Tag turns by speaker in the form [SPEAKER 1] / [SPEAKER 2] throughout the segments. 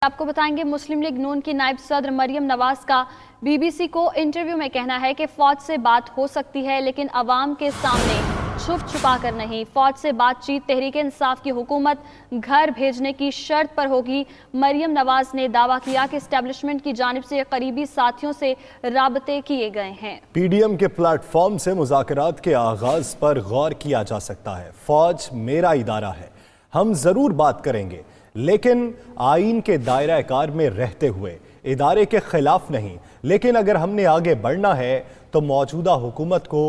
[SPEAKER 1] आपको बताएंगे मुस्लिम लीग नून की नायब सदर मरियम नवाज का बीबीसी को इंटरव्यू में कहना है कि फौज से बात हो सकती है लेकिन अवाम के सामने छुप छुपा कर नहीं। फौज से बातचीत तहरीक इंसाफ की हुकूमत घर भेजने की शर्त पर होगी। मरियम नवाज ने दावा किया कि एस्टेब्लिशमेंट की जानिब से करीबी साथियों से राबते किए गए हैं।
[SPEAKER 2] पीडीएम के प्लेटफॉर्म से मुज़ाकरात के आगाज पर गौर किया जा सकता है। फौज मेरा इदारा है, हम जरूर बात करेंगे लेकिन आईन के दायरा कार में रहते हुए, इदारे के खिलाफ नहीं। लेकिन अगर हमने आगे बढ़ना है तो मौजूदा हुकूमत को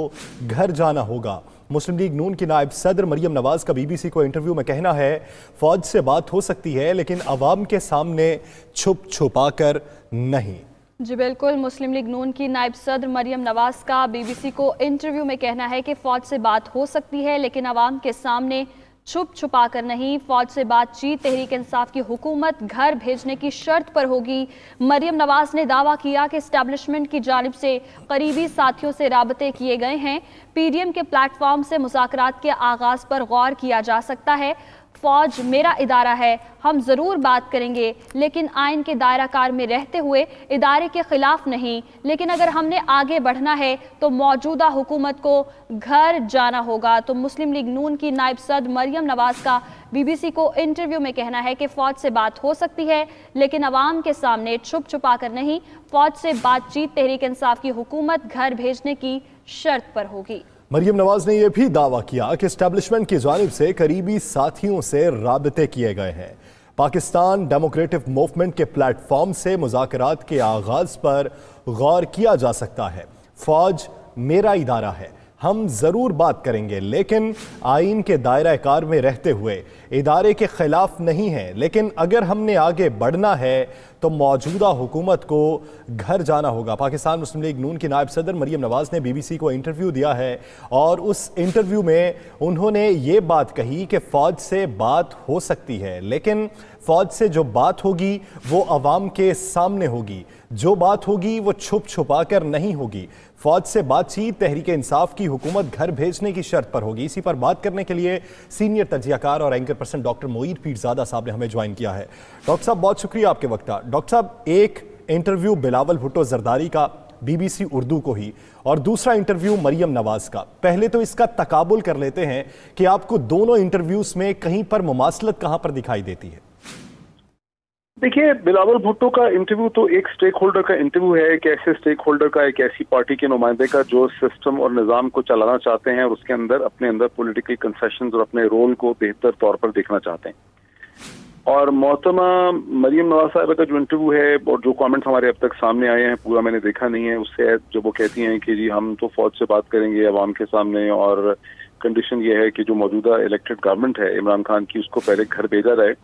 [SPEAKER 2] घर जाना होगा। मुस्लिम लीग नून की नायब सदर मरियम नवाज का बीबीसी को इंटरव्यू में कहना है, फौज से बात हो सकती है लेकिन अवाम के सामने छुप छुपा कर नहीं।
[SPEAKER 1] जी बिल्कुल, मुस्लिम लीग नून की नायब सदर मरियम नवाज का बीबीसी को इंटरव्यू में कहना है कि फौज से बात हो सकती है लेकिन अवाम के सामने छुप छुपा कर नहीं। फौज से बातचीत तहरीक इंसाफ की हुकूमत घर भेजने की शर्त पर होगी। मरियम नवाज ने दावा किया कि एस्टेब्लिशमेंट की जानिब से करीबी साथियों से राबते किए गए हैं। पीडीएम के प्लेटफॉर्म से मुज़ाकरात के आगाज पर गौर किया जा सकता है। फौज मेरा इदारा है, हम ज़रूर बात करेंगे लेकिन आइन के दायरा कार में रहते हुए, इदारे के खिलाफ नहीं। लेकिन अगर हमने आगे बढ़ना है तो मौजूदा हुकूमत को घर जाना होगा। तो मुस्लिम लीग नून की नायब सदर मरियम नवाज का बीबीसी को इंटरव्यू में कहना है कि फौज से बात हो सकती है लेकिन अवाम के सामने छुप छुपा कर नहीं। फौज से बातचीत तहरीक इंसाफ की हुकूमत घर भेजने की शर्त पर होगी।
[SPEAKER 2] मरियम नवाज ने यह भी दावा किया कि एस्टेब्लिशमेंट की जानिब से करीबी साथियों से राबते किए गए हैं। पाकिस्तान डेमोक्रेटिक मूवमेंट के प्लेटफॉर्म से मुज़ाकरात के आगाज पर गौर किया जा सकता है। फौज मेरा इदारा है, हम ज़रूर बात करेंगे लेकिन आइन के दायरा कार में रहते हुए, इदारे के खिलाफ नहीं है। लेकिन अगर हमने आगे बढ़ना है तो मौजूदा हुकूमत को घर जाना होगा। पाकिस्तान मुस्लिम लीग नून की नायब सदर मरियम नवाज ने बीबीसी को इंटरव्यू दिया है और उस इंटरव्यू में उन्होंने ये बात कही कि फ़ौज से बात हो सकती है लेकिन फ़ौज से जो बात होगी वो अवाम के सामने होगी। जो बात होगी वो छुप छुपा कर नहीं होगी। फौज से बातचीत तहरीक इंसाफ की हुकूमत घर भेजने की शर्त पर होगी। इसी पर बात करने के लिए सीनियर तज्जियाकार और anchor person doctor Moeed Pirzada साहब ने हमें ज्वाइन किया है। डॉक्टर साहब बहुत शुक्रिया आपके वक्त का। डॉक्टर साहब, एक इंटरव्यू बिलावल भुट्टो जरदारी का बीबीसी उर्दू को ही और दूसरा इंटरव्यू मरियम नवाज का। पहले तो इसका तकाबुल कर लेते हैं कि आपको दोनों इंटरव्यूज में कहीं पर मुमासलत कहां पर दिखाई देती है?
[SPEAKER 3] देखिए, बिलावल भुट्टो का इंटरव्यू तो एक स्टेक होल्डर का इंटरव्यू है, एक ऐसे स्टेक होल्डर का, एक ऐसी पार्टी के नुमाइंदे का जो सिस्टम और निज़ाम को चलाना चाहते हैं और उसके अंदर अपने अंदर पॉलिटिकल कंसेशंस और अपने रोल को बेहतर तौर पर देखना चाहते हैं। और मोहतरमा मरियम नवाज साहिबा का जो इंटरव्यू है और जो कमेंट्स हमारे अब तक सामने आए हैं, पूरा मैंने देखा नहीं है, उससे जब वो कहती हैं कि जी हम तो फौज से बात करेंगे अवाम के सामने और कंडीशन ये है कि जो मौजूदा इलेक्टेड गवर्नमेंट है इमरान खान की, उसको पहले घर भेजा जाए।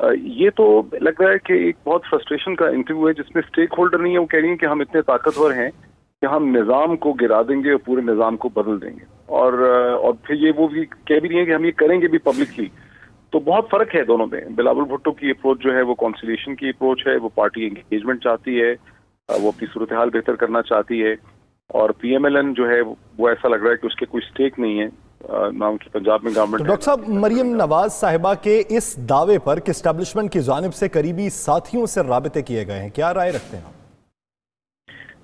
[SPEAKER 3] ये तो लग रहा है कि एक बहुत फ्रस्ट्रेशन का इंटरव्यू है जिसमें स्टेक होल्डर नहीं है। वो कह रही है कि हम इतने ताकतवर हैं कि हम निज़ाम को गिरा देंगे और पूरे निज़ाम को बदल देंगे। और फिर ये वो भी कह भी रही है कि हम ये करेंगे भी पब्लिकली। तो बहुत फर्क है दोनों में। बिलावल भुट्टो की अप्रोच जो है वो कॉन्सिलिएशन की अप्रोच है, वो पार्टी एंगेजमेंट चाहती है, वो अपनी सूरत हाल बेहतर करना चाहती है। और पीएमएलएन जो है वो ऐसा लग रहा है कि उसके कोई स्टेक नहीं है ना उनकी पंजाब में गवर्नमेंट।
[SPEAKER 2] तो डॉक्टर साहब, मरियम नवाज साहिबा के इस दावे पर कि एस्टेब्लिशमेंट की जानिब से करीबी साथियों से राबते किए गए हैं, क्या राय रखते हैं आप?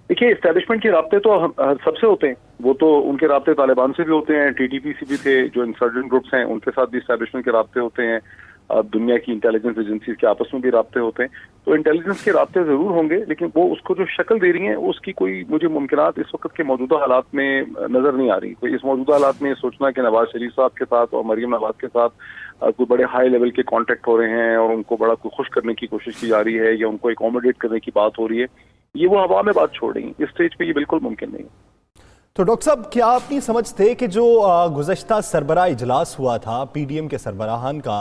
[SPEAKER 3] देखिए, एस्टेब्लिशमेंट के राब्ते तो सबसे होते हैं। वो तो उनके राब्ते तालिबान से भी होते हैं, टीटीपी से भी थे, जो इंसर्जेंट ग्रुप्स हैं उनके साथ भी एस्टेब्लिशमेंट के राब्ते होते हैं, दुनिया की इंटेलिजेंस एजेंसीज के आपस में भी राब्ते होते हैं। तो इंटेलिजेंस के राब्ते जरूर होंगे लेकिन वो उसको जो शक्ल दे रही हैं उसकी कोई मुझे मुमकिनात इस वक्त के मौजूदा हालात में नजर नहीं आ रही। कोई इस मौजूदा हालात में सोचना कि नवाज शरीफ साहब के साथ और मरियम नवाज के साथ कोई बड़े हाई लेवल के कॉन्टेक्ट हो रहे हैं और उनको बड़ा कोई खुश करने की कोशिश की जा रही है या उनको एकोमोडेट करने की बात हो रही है, ये वो हवा में बात छोड़ रही है। इस स्टेज पे ये बिल्कुल मुमकिन नहीं है।
[SPEAKER 2] तो डॉक्टर साहब, क्या आप नहीं समझते कि जो गुज़श्ता सरबराह इजलास हुआ था पीडीएम के सरबराहान का,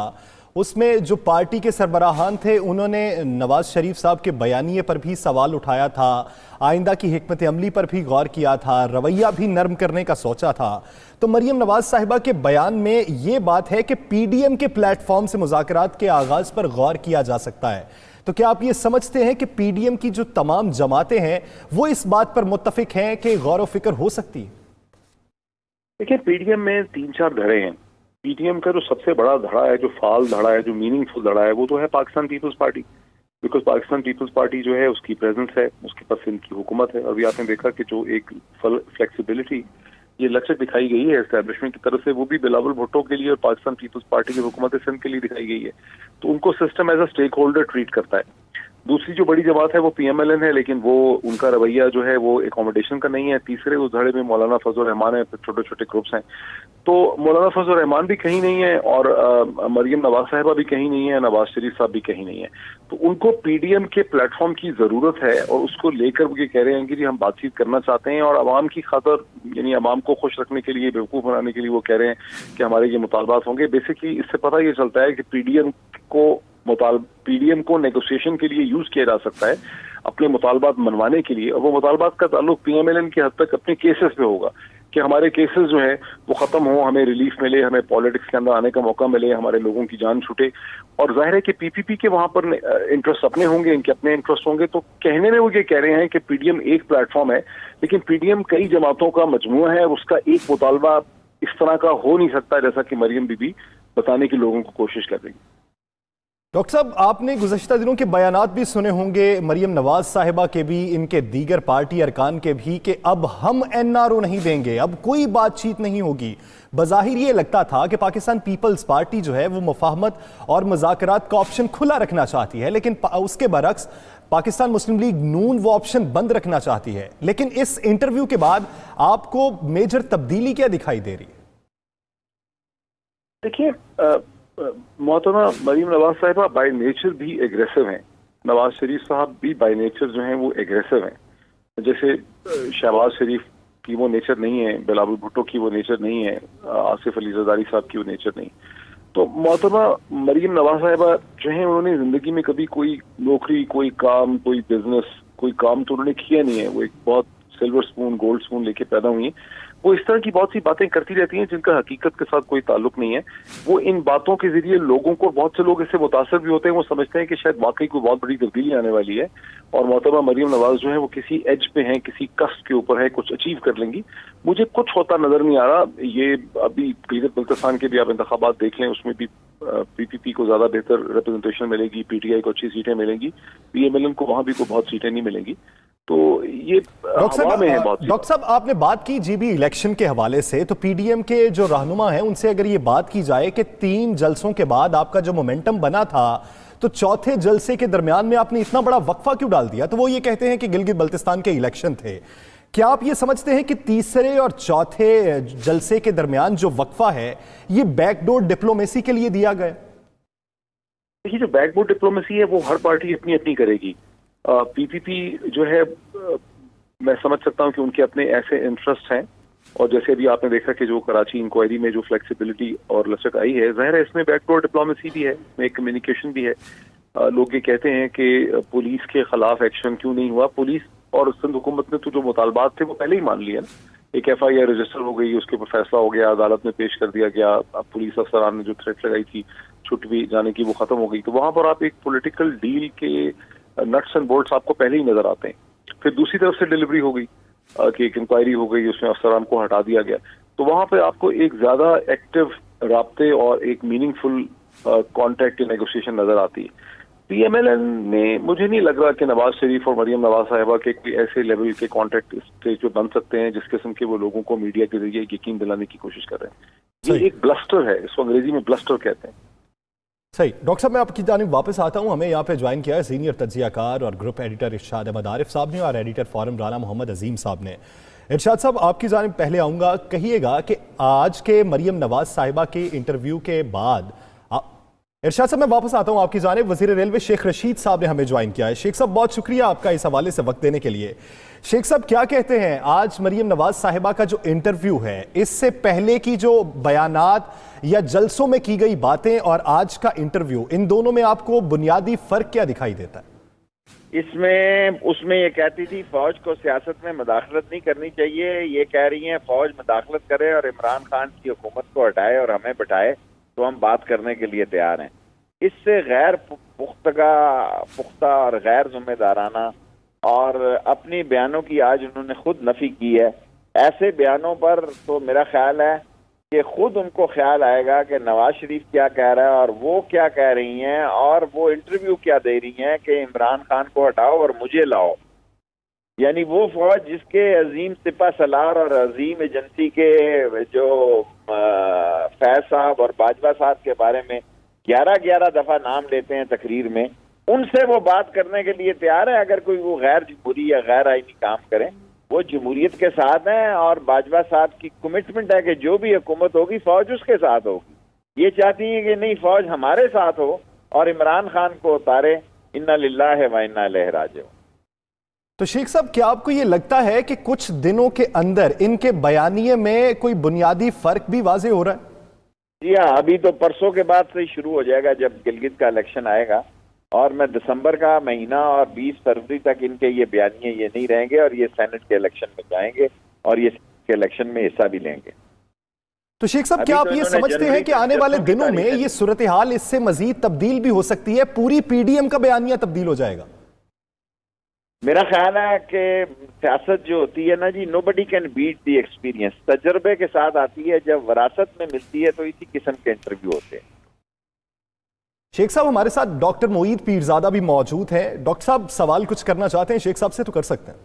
[SPEAKER 2] उसमें जो पार्टी के सरबराहान थे उन्होंने नवाज शरीफ साहब के बयानिए पर भी सवाल उठाया था, आइंदा की हिकमत अमली पर भी गौर किया था, रवैया भी नरम करने का सोचा था। तो मरियम नवाज साहिबा के बयान में ये बात है कि पीडीएम के प्लेटफॉर्म से मुज़ाकरात के आगाज पर गौर किया जा सकता है। तो क्या आप ये समझते हैं कि पीडीएम की जो तमाम जमातें हैं वो इस बात पर मुत्तफिक हैं कि गौर व फिक्र हो सकती है?
[SPEAKER 3] देखिए, पीडीएम में 3-4 धड़े हैं। पीडीएम का जो सबसे बड़ा धड़ा है, जो फाल धड़ा है, जो मीनिंगफुल धड़ा है, वो तो है Pakistan Peoples Party. Because Pakistan Peoples Party जो है उसकी प्रेजेंस है, उसके पास सिंध की हुकूमत है। अभी आपने देखा कि जो एक फ्लेक्सिबिलिटी, ये लचक दिखाई गई है एस्टैब्लिशमेंट की तरफ से, वो भी बिलावल भुट्टो के लिए और पाकिस्तान पीपल्स पार्टी की हुकूमत सिंध के लिए दिखाई गई है। तो उनको system as a stakeholder treat करता है। दूसरी जो बड़ी जमात है वो PMLN है, लेकिन वो उनका रवैया जो है वो एकोमोडेशन का नहीं है। तीसरे उस धड़े में मौलाना फजल रहमान है, फिर छोटे छोटे ग्रुप्स हैं। तो मौलाना फजल रहमान भी कहीं नहीं है और मरियम नवाज साहिबा भी कहीं नहीं है, नवाज शरीफ साहब भी कहीं नहीं है। तो उनको PDM के प्लेटफॉर्म की जरूरत है और उसको लेकर वो ये कह रहे हैं कि जी हम बातचीत करना चाहते हैं और आवाम की खातर, यानी आवाम को खुश रखने के लिए, बेवकूफ बनाने के लिए वो कह रहे हैं कि हमारे ये मुतालबात होंगे। बेसिकली इससे पता ये चलता है कि PDM को नेगोशिएशन के लिए यूज किया जा सकता है अपने मुतालबात मनवाने के लिए, और वो मुतालबात का ताल्लुक PMLN की हद तक अपने केसेस पे होगा कि हमारे केसेस जो है वो खत्म हो, हमें रिलीफ मिले, हमें पॉलिटिक्स के अंदर आने का मौका मिले, हमारे लोगों की जान छूटे। और जाहिर है कि PPP के वहां पर इंटरेस्ट अपने होंगे, इनके अपने इंटरेस्ट होंगे। तो कहने में वो ये कह रहे हैं कि PDM एक प्लेटफॉर्म है, लेकिन PDM कई जमातों का मजमूआ है, उसका एक मुतालबा इस तरह का हो नहीं सकता जैसा कि मरियम बीबी बताने की लोगों को कोशिश कर रही है।
[SPEAKER 2] डॉक्टर साहब, आपने गुज़श्ता दिनों के बयानात भी सुने होंगे मरियम नवाज साहिबा के भी, इनके दीगर पार्टी अरकान के भी, कि अब हम NRO नहीं देंगे, अब कोई बातचीत नहीं होगी। बज़ाहिर ये लगता था कि पाकिस्तान पीपल्स पार्टी जो है वो मुफाहमत और मुज़ाकरात का ऑप्शन खुला रखना चाहती है, लेकिन उसके बरक्स पाकिस्तान मुस्लिम लीग नून वो ऑप्शन बंद रखना चाहती है। लेकिन इस इंटरव्यू के बाद आपको मेजर तब्दीली क्या दिखाई दे रही है?
[SPEAKER 3] देखिए, मोहतरमा मरियम नवाज साहिबा बाय नेचर भी एग्रेसिव हैं। नवाज शरीफ साहब भी बाय नेचर जो हैं वो एग्रेसिव हैं। जैसे शहबाज शरीफ की वो नेचर नहीं है, बिलावल भुट्टो की वो नेचर नहीं है, आसिफ अली जरदारी साहब की वो नेचर नहीं। तो मोहतरमा मरियम नवाज साहिबा जो हैं, उन्होंने जिंदगी में कभी कोई नौकरी, कोई काम, कोई बिजनेस, कोई काम तो उन्होंने किया नहीं है। वो एक बहुत सिल्वर स्पून, गोल्ड स्पून लेके पैदा हुई हैं। वो इस तरह की बहुत सी बातें करती रहती हैं जिनका हकीकत के साथ कोई ताल्लुक नहीं है। वो इन बातों के जरिए लोगों को, बहुत से लोग इससे मुतासर भी होते हैं, वो समझते हैं कि शायद वाकई कोई बहुत बड़ी तब्दीली आने वाली है और मोहतरमा मरियम नवाज जो है वो किसी एज पे हैं, किसी कस्ब के ऊपर है, कुछ अचीव कर लेंगी। मुझे कुछ होता नजर नहीं आ रहा। ये अभी गिलगित बल्तिस्तान के भी आप इंतखाबात देख लें, उसमें भी PPP को ज्यादा बेहतर रिप्रेजेंटेशन मिलेगी, PTI को अच्छी सीटें मिलेंगी, PMLN को वहां भी कोई बहुत सीटें नहीं मिलेंगी। तो ये हवा में है बहुत।
[SPEAKER 2] डॉक्टर साहब, आपने बात की GB इलेक्शन के हवाले से, तो PDM के जो रहनुमा हैं उनसे अगर ये बात की जाए कि 3 जलसों के बाद आपका जो मोमेंटम बना था, तो चौथे जलसे के दरमियान में आपने इतना बड़ा वक्फा क्यों डाल दिया? तो वो ये कहते हैं कि गिलगित बल्तिस्तान के इलेक्शन थे। क्या आप ये समझते हैं कि तीसरे और चौथे जलसे के दरमियान जो वक्फा है ये बैकडोर डिप्लोमेसी के लिए दिया गया?
[SPEAKER 3] देखिए, जो बैकडोर डिप्लोमेसी है वो हर पार्टी अपनी अपनी करेगी। PPP जो है, मैं समझ सकता हूं कि उनके अपने ऐसे इंटरेस्ट हैं, और जैसे अभी आपने देखा कि जो कराची इंक्वायरी में जो फ्लेक्सिबिलिटी और लचक आई है, जाहिर है इसमें बैकडोर डिप्लोमेसी भी है, इसमें कम्युनिकेशन भी है। लोग ये कहते हैं कि पुलिस के खिलाफ एक्शन क्यों नहीं हुआ। पुलिस और सिंध हुकूमत ने तो जो मुतालबात थे वो पहले ही मान लिए ना। एक FIR रजिस्टर हो गई, उसके ऊपर फैसला हो गया, अदालत में पेश कर दिया गया। अब पुलिस अफसरान ने जो थ्रेट लगाई थी छुट भी जाने की, वो खत्म हो गई। तो वहां पर आप एक पॉलिटिकल डील के नट्स एंड बोल्ट्स आपको पहले ही नजर आते हैं। फिर दूसरी तरफ से डिलीवरी हो गई कि एक इंक्वायरी हो गई, उसमें अफसरान को हटा दिया गया। तो वहां पे आपको एक ज्यादा एक्टिव राब्ते और एक मीनिंगफुल कॉन्टैक्ट नेगोशिएशन नजर आती है। PMLN में मुझे नहीं लग रहा कि नवाज शरीफ और मरियम नवाज साहिबा के कोई ऐसे लेवल के कॉन्टैक्ट स्टेज पे बन सकते हैं जिस किस्म के वो लोगों को मीडिया के जरिए यकीन दिलाने की कोशिश कर रहे हैं। ये एक ब्लस्टर है, इसको अंग्रेजी में ब्लस्टर कहते हैं।
[SPEAKER 2] सही। डॉक्टर साहब, मैं आपकी जानिब वापस आता हूं। हमें यहाँ पे ज्वाइन किया है सीनियर तज्जियाकार और ग्रुप एडिटर इरशाद अहमद आरिफ साहब ने और एडिटर फॉरम राना मोहम्मद अजीम साहब ने। इरशाद साहब, आपकी जानिब पहले आऊँगा, कहिएगा कि आज के मरियम नवाज साहिबा के इंटरव्यू के बाद, इरशाद साहब मैं वापस आता हूं आपकी जानिब। वज़ीर रेलवे शेख रशीद साहब ने हमें ज्वाइन किया है। शेख साहब, बहुत शुक्रिया आपका इस हवाले से वक्त देने के लिए। शेख साहब, क्या कहते हैं, आज मरियम नवाज साहिबा का जो इंटरव्यू है, इससे पहले की जो बयानात या जलसों में की गई बातें और आज का इंटरव्यू, इन दोनों में आपको बुनियादी फर्क क्या दिखाई देता है?
[SPEAKER 4] इसमें उसमें ये कहती थी फौज को सियासत में मुदाखलत नहीं करनी चाहिए, ये कह रही हैं फौज मुदाखलत करे और इमरान खान की हुकूमत को हटाए और हमें बिठाए तो हम बात करने के लिए तैयार हैं। इससे गैर पुख्ता और गैर जिम्मेदाराना और अपनी बयानों की आज उन्होंने खुद नफी की है। ऐसे बयानों पर तो मेरा ख्याल है कि खुद उनको ख्याल आएगा कि नवाज शरीफ क्या कह रहा है और वो क्या कह रही हैं और वो इंटरव्यू क्या दे रही हैं कि इमरान खान को हटाओ और मुझे लाओ। यानी वो फौज जिसके अजीम सिपा सलार और अजीम एजेंसी के जो फैज साहब और बाजवा साहब के बारे में 11-11 दफा नाम लेते हैं तकरीर में, उनसे वो बात करने के लिए तैयार है। अगर कोई वो गैर जमहूरी या गैर आईनी काम करें, वो जमहूरियत के साथ हैं और बाजवा साहब की कमिटमेंट है कि जो भी हुकूमत होगी फौज उसके साथ होगी। ये चाहती है कि नहीं, फौज हमारे साथ हो और इमरान खान को उतारे। इन्ना लिल्लाहि व इन्ना इलैहि राजिऊन।
[SPEAKER 2] तो शेख साहब, क्या आपको ये लगता है कि कुछ दिनों के अंदर इनके बयानिए में कोई बुनियादी फर्क भी वाजे हो रहा है?
[SPEAKER 4] जी हाँ, अभी तो परसों के बाद से ही शुरू हो जाएगा जब गिलगित का इलेक्शन आएगा, और मैं दिसंबर का महीना और 20 फरवरी तक इनके ये बयानिए ये नहीं रहेंगे और ये सेनेट के इलेक्शन में जाएंगे और ये के इलेक्शन में हिस्सा भी लेंगे।
[SPEAKER 2] तो शेख साहब, क्या आप ये समझते हैं कि आने वाले दिनों में ये सूरत हाल इससे मजीद तब्दील भी हो सकती है, पूरी पीडीएम का बयानिया तब्दील हो जाएगा?
[SPEAKER 4] मेरा ख्याल है कि सियासत जो होती है ना जी, nobody can beat the experience. तजर्बे के साथ आती है, जब वरासत में मिलती है तो इसी किस्म के इंटरव्यू होते हैं।
[SPEAKER 2] शेख साहब, हमारे साथ डॉक्टर मोईद पीरजादा भी मौजूद हैं। डॉक्टर साहब, सवाल कुछ करना चाहते हैं शेख साहब से तो कर सकते हैं।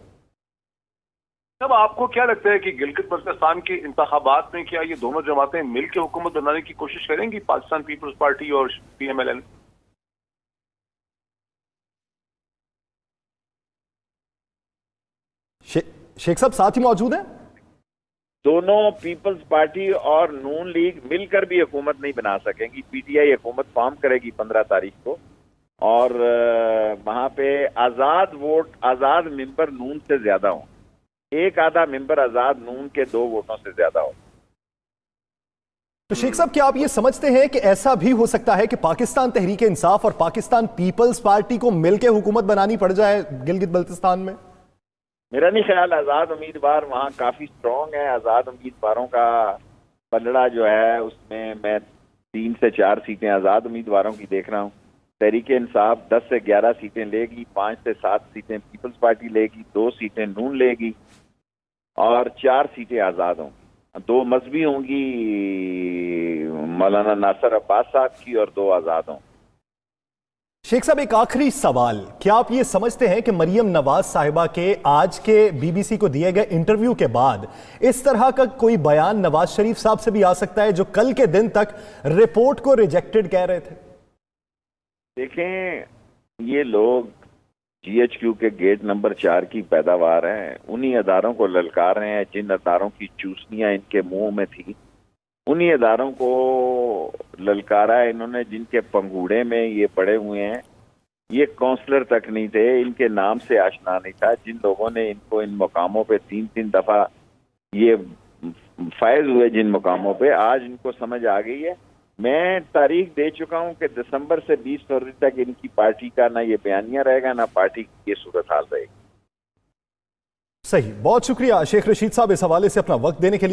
[SPEAKER 3] अब आपको क्या लगता है कि गिलगित बल्तिस्तान के इंतखाबात में क्या ये दोनों जमातें मिलकर हुकूमत बनाने की कोशिश करेंगी, पाकिस्तान पीपल्स पार्टी और PMLN?
[SPEAKER 2] शेख साहब साथ ही मौजूद हैं?
[SPEAKER 4] दोनों पीपल्स पार्टी और नून लीग मिलकर भी हुकूमत नहीं बना सकेंगी। PTI हुकूमत फॉर्म करेगी 15 तारीख को, और वहां पे आजाद वोट, आजाद मेंबर नून से ज्यादा हो, एक आधा मेंबर आजाद नून के 2 वोटों से ज्यादा हो।
[SPEAKER 2] तो शेख साहब, क्या आप ये समझते हैं कि ऐसा भी हो सकता है कि पाकिस्तान तहरीक इंसाफ और पाकिस्तान पीपल्स पार्टी को मिलकर हुकूमत बनानी पड़ जाए गिलगित बल्तिस्तान में?
[SPEAKER 4] मेरा नहीं ख्याल, आजाद उम्मीदवार वहाँ काफी स्ट्रांग है। आजाद उम्मीदवारों का पलड़ा जो है उसमें मैं 3 से 4 सीटें आजाद उम्मीदवारों की देख रहा हूँ। तहरीक इंसाफ 10 से 11 सीटें लेगी, 5 से 7 सीटें पीपल्स पार्टी लेगी, 2 सीटें नून लेगी और 4 सीटें आजाद होंगी। 2 मजहबी होंगी मौलाना नासिर अब्बास साहब की और 2 आजाद होंगी।
[SPEAKER 2] शेख साहब, एक आखिरी सवाल, क्या आप ये समझते हैं कि मरियम नवाज साहिबा के आज के BBC को दिए गए इंटरव्यू के बाद इस तरह का कोई बयान नवाज शरीफ साहब से भी आ सकता है, जो कल के दिन तक रिपोर्ट को रिजेक्टेड कह रहे थे?
[SPEAKER 4] देखें, ये लोग GHQ के गेट नंबर 4 की पैदावार हैं। उन्हीं अदारों को ललकार रहे हैं जिन अदारों की चूसनियां इनके मुंह में थी। उन्हीं अदारों को ललकारा है इन्होंने जिनके पंगूड़े में ये पड़े हुए हैं। ये काउंसलर तक नहीं थे, इनके नाम से आशना नहीं था। जिन लोगों ने इनको इन मुकामों पे 3-3 दफा ये फायज हुए, जिन मुकामों पे, आज इनको समझ आ गई है। मैं तारीख दे चुका हूं कि दिसंबर से 20 फरवरी तक इनकी पार्टी का ना ये बयानिया रहेगा, ना पार्टी की ये सूरत हाल रहेगी।
[SPEAKER 2] सही, बहुत शुक्रिया शेख रशीद साहब इस हवाले से अपना वक्त देने के लिए।